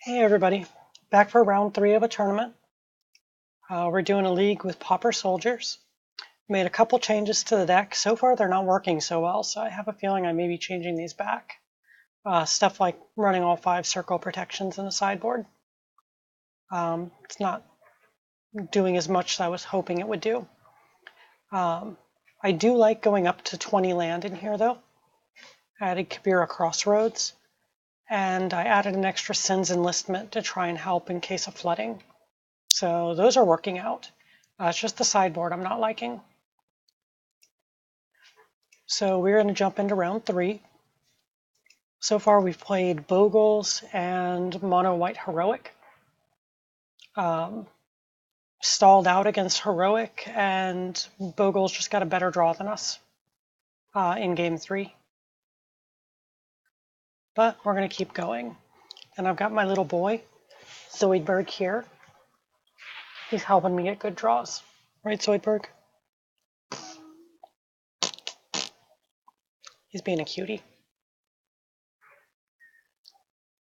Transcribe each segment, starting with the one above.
Hey everybody, back for round 3 of a tournament. We're doing a league with Pauper Soldiers. Made a couple changes to the deck. So far they're not working so well, so I have a feeling I may be changing these back. Stuff like running all 5 circle protections in the sideboard. It's not doing as much as I was hoping it would do. I do like going up to 20 land in here though. I added Kabira Crossroads, and I added an extra Sin's Enlistment to try and help in case of flooding. So those are working out. It's just the sideboard I'm not liking. So we're going to jump into round 3. So far we've played Bogles and Mono White Heroic. Stalled out against Heroic, and Bogles just got a better draw than us in game 3. But we're going to keep going. And I've got my little boy, Zoidberg, here. He's helping me get good draws. Right, Zoidberg? He's being a cutie.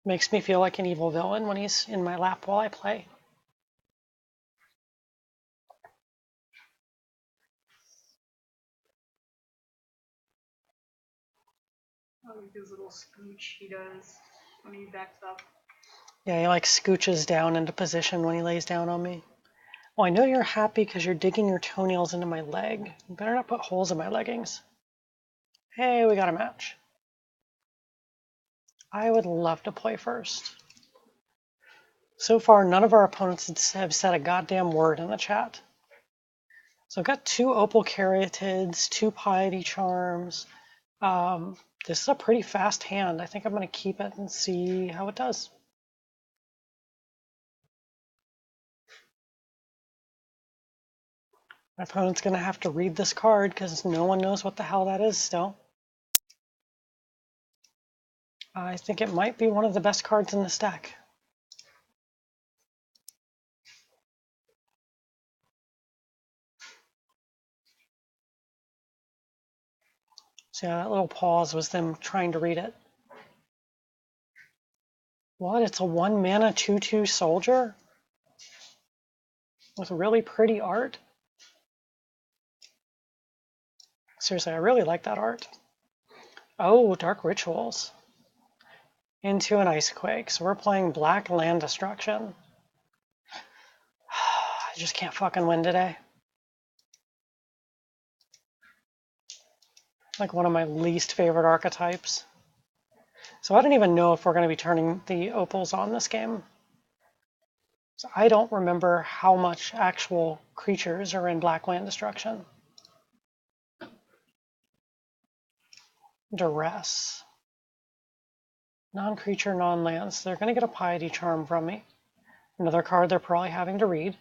Makes me feel like an evil villain when he's in my lap while I play. I like his little scooch he does when he backs up. Yeah, he like scooches down into position when he lays down on me. Oh, I know you're happy because you're digging your toenails into my leg. You better not put holes in my leggings. Hey, we got a match. I would love to play first. So far, none of our opponents have said a goddamn word in the chat. So I've got 2 Opal Caryatids, 2 Piety Charms. This is a pretty fast hand. I think I'm going to keep it and see how it does. My opponent's going to have to read this card because no one knows what the hell that is still. I think it might be one of the best cards in this deck. So yeah, that little pause was them trying to read it. What? It's a 1 mana 2/2 soldier? With really pretty art? Seriously, I really like that art. Oh, Dark Rituals. Into an Icequake. So we're playing Black Land Destruction. I just can't fucking win today. Like one of my least favorite archetypes. So I don't even know if we're going to be turning the opals on this game. So I don't remember how much actual creatures are in Black Land Destruction. Duress. Non-creature, non-lands. So they're going to get a Piety Charm from me. Another card they're probably having to read.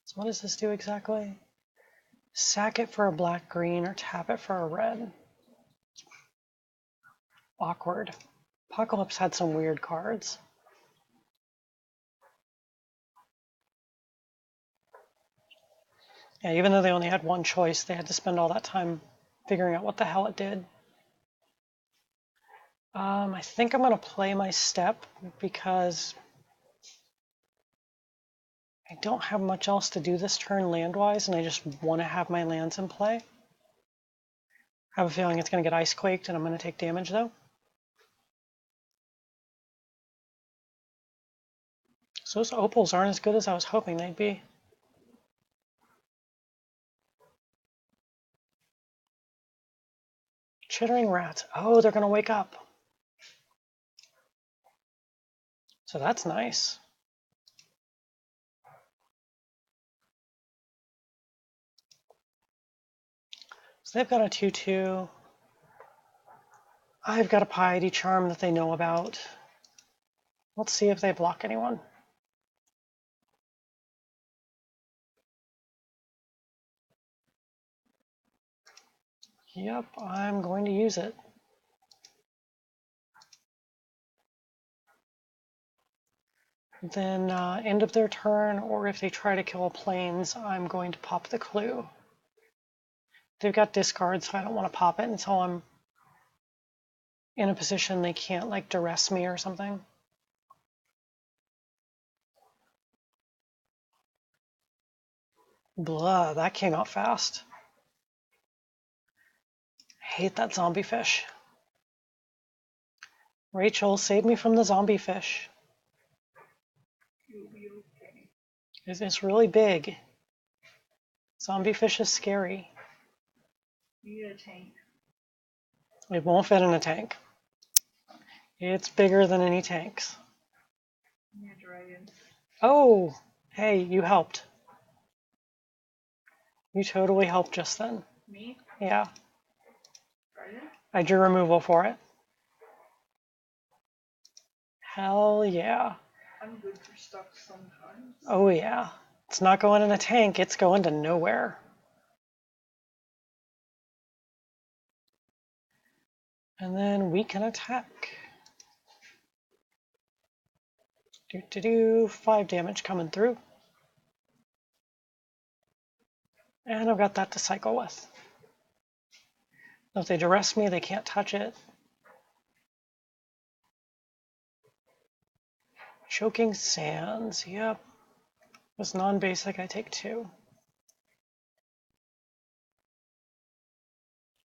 So what does this do exactly? Sack it for a black-green or tap it for a red. Awkward. Apocalypse had some weird cards. Yeah, even though they only had one choice, they had to spend all that time figuring out what the hell it did. I think I'm going to play my step because I don't have much else to do this turn land-wise, and I just want to have my lands in play. I have a feeling it's going to get ice-quaked, and I'm going to take damage, though. So those opals aren't as good as I was hoping they'd be. Chittering rats. Oh, they're going to wake up. So that's nice. So they've got a 2/2. I've got a Piety Charm that they know about. Let's see if they block anyone. Yep, I'm going to use it. Then end of their turn, or if they try to kill planes, I'm going to pop the clue. They've got discard, so I don't want to pop it until I'm in a position they can't like duress me or something. Blah, that came out fast. Hate that zombie fish. Rachel, save me from the zombie fish. You'll be okay. It's really big. Zombie fish is scary. You need a tank. It won't fit in a tank. It's bigger than any tanks. You need a dragon. Oh, hey, you helped. You totally helped just then. Me? Yeah, Dragon? I drew removal for it. Hell yeah. I'm good for stuff sometimes. Oh yeah. It's not going in a tank, it's going to nowhere. And then we can attack. 5 damage coming through. And I've got that to cycle with. If they duress me, they can't touch it. Choking Sands, yep. It's non-basic, I take 2.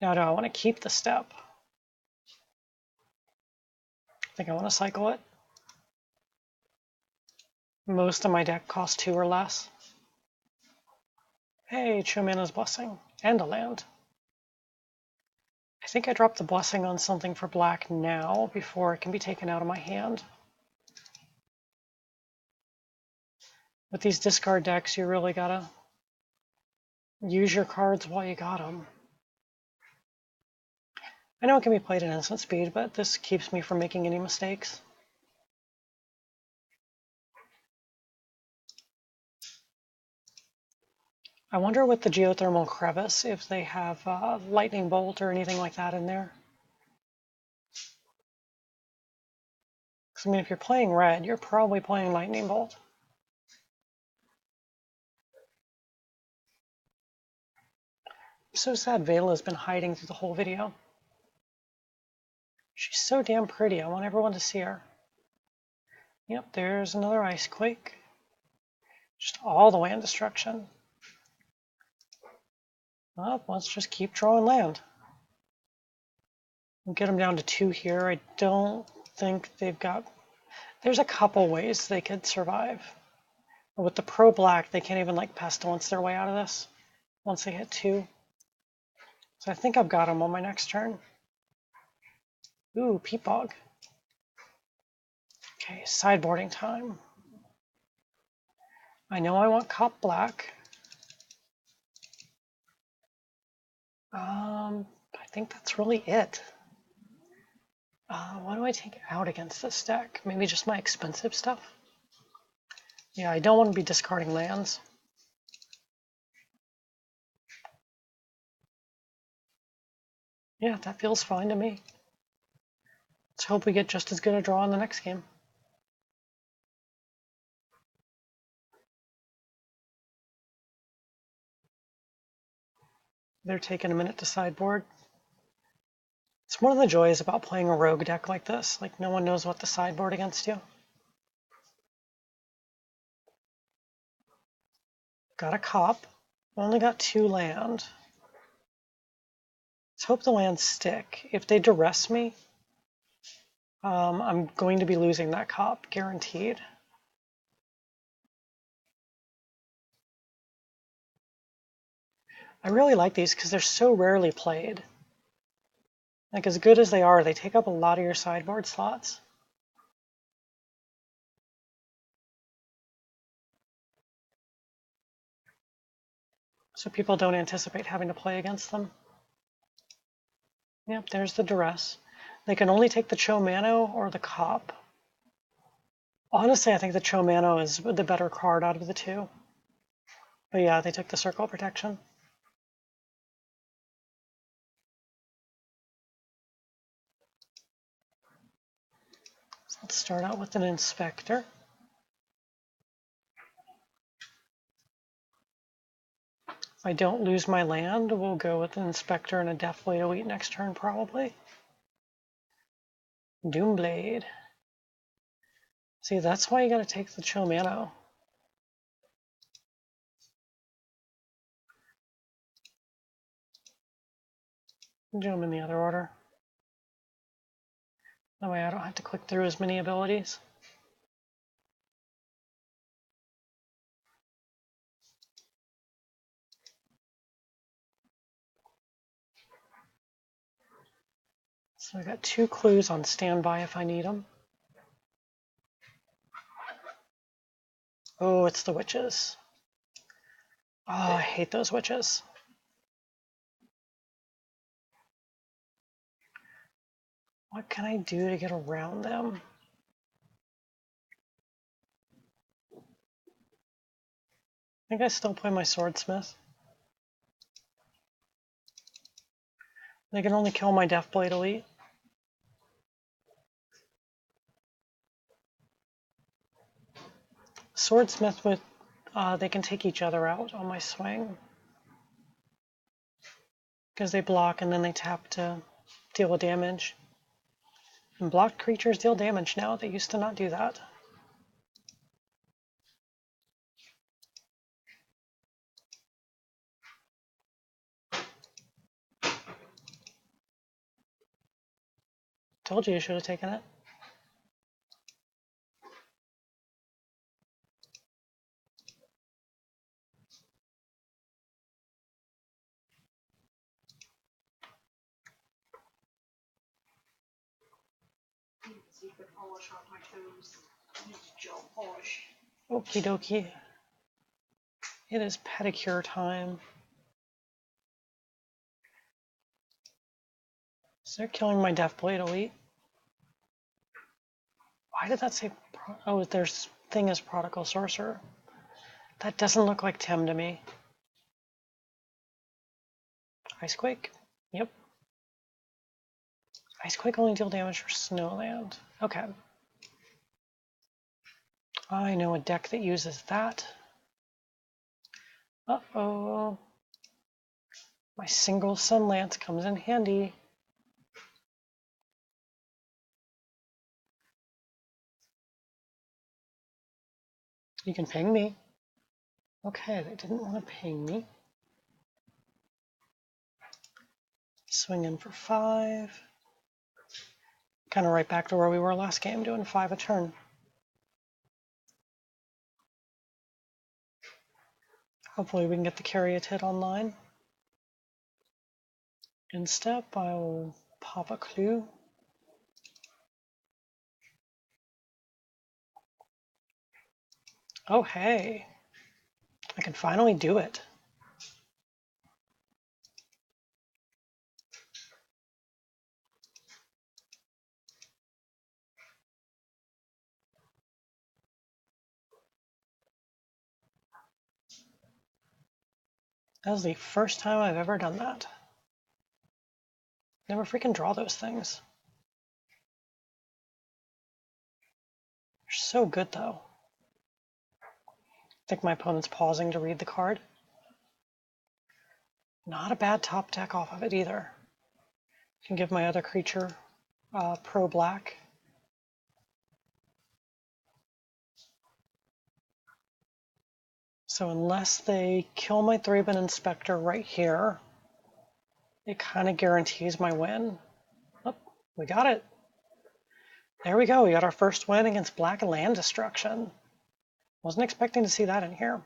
Now do I want to keep the step? I think I want to cycle it. Most of my deck costs 2 or less. Hey, Chomana's Blessing. And a land. I think I dropped the Blessing on something for black now before it can be taken out of my hand. With these discard decks, you really gotta use your cards while you got them. I know it can be played at instant speed, but this keeps me from making any mistakes. I wonder with the Geothermal Crevice if they have Lightning Bolt or anything like that in there. Because I mean, if you're playing red, you're probably playing Lightning Bolt. I'm so sad Vela's been hiding through the whole video. She's so damn pretty. I want everyone to see her. Yep, there's another Ice Quake. Just all the land destruction. Well, let's just keep drawing land. We'll get them down to 2 here. I don't think they've got... There's a couple ways they could survive. But with the pro black, they can't even like pestilence their way out of this once they hit 2. So I think I've got them on my next turn. Ooh, Peat Bog. Okay, sideboarding time. I know I want Cop Black. I think that's really it. What do I take out against this deck? Maybe just my expensive stuff? Yeah, I don't want to be discarding lands. Yeah, that feels fine to me. Let's hope we get just as good a draw in the next game. They're taking a minute to sideboard. It's one of the joys about playing a rogue deck like this. Like, no one knows what to sideboard against you. Got a cop. Only got 2 land. Let's hope the lands stick. If they duress me, I'm going to be losing that cop, guaranteed. I really like these because they're so rarely played. Like, as good as they are, they take up a lot of your sideboard slots. So people don't anticipate having to play against them. Yep, there's the duress. They can only take the Chomano or the cop. Honestly, I think the Chomano is the better card out of the 2. But yeah, they took the circle protection. So let's start out with an Inspector. If I don't lose my land, we'll go with an Inspector and a Deathblade Elite next turn, probably. Doomblade. See, that's why you gotta take the chill mana. Do them in the other order. That way I don't have to click through as many abilities. So I got 2 clues on standby if I need them. Oh, it's the witches. Oh, I hate those witches. What can I do to get around them? I think I still play my swordsmith. They can only kill my Deathblade Elite. Swordsmith with, they can take each other out on my swing. Because they block and then they tap to deal damage. And blocked creatures deal damage now. They used to not do that. Told you should have taken it. See if I can polish off my toes. I need gel polish. Okie dokie. It is pedicure time. So they're killing my Deathblade Elite. Why did that say... Oh, their thing is Prodigal Sorcerer. That doesn't look like Tim to me. Icequake? Yep. Icequake only deal damage for Snowland. Okay. I know a deck that uses that. Uh-oh. My single Sun Lance comes in handy. You can ping me. Okay, they didn't want to ping me. Swing in for 5. Kind of right back to where we were last game, doing 5 a turn. Hopefully we can get the Caryatid hit online. In step, I'll pop a clue. Oh, hey. I can finally do it. That was the first time I've ever done that. Never freaking draw those things. They're so good, though. I think my opponent's pausing to read the card. Not a bad top deck off of it either. Can give my other creature pro black. So unless they kill my Thraben Inspector right here, it kind of guarantees my win. Oh, we got it. There we go. We got our first win against black land destruction. Wasn't expecting to see that in here.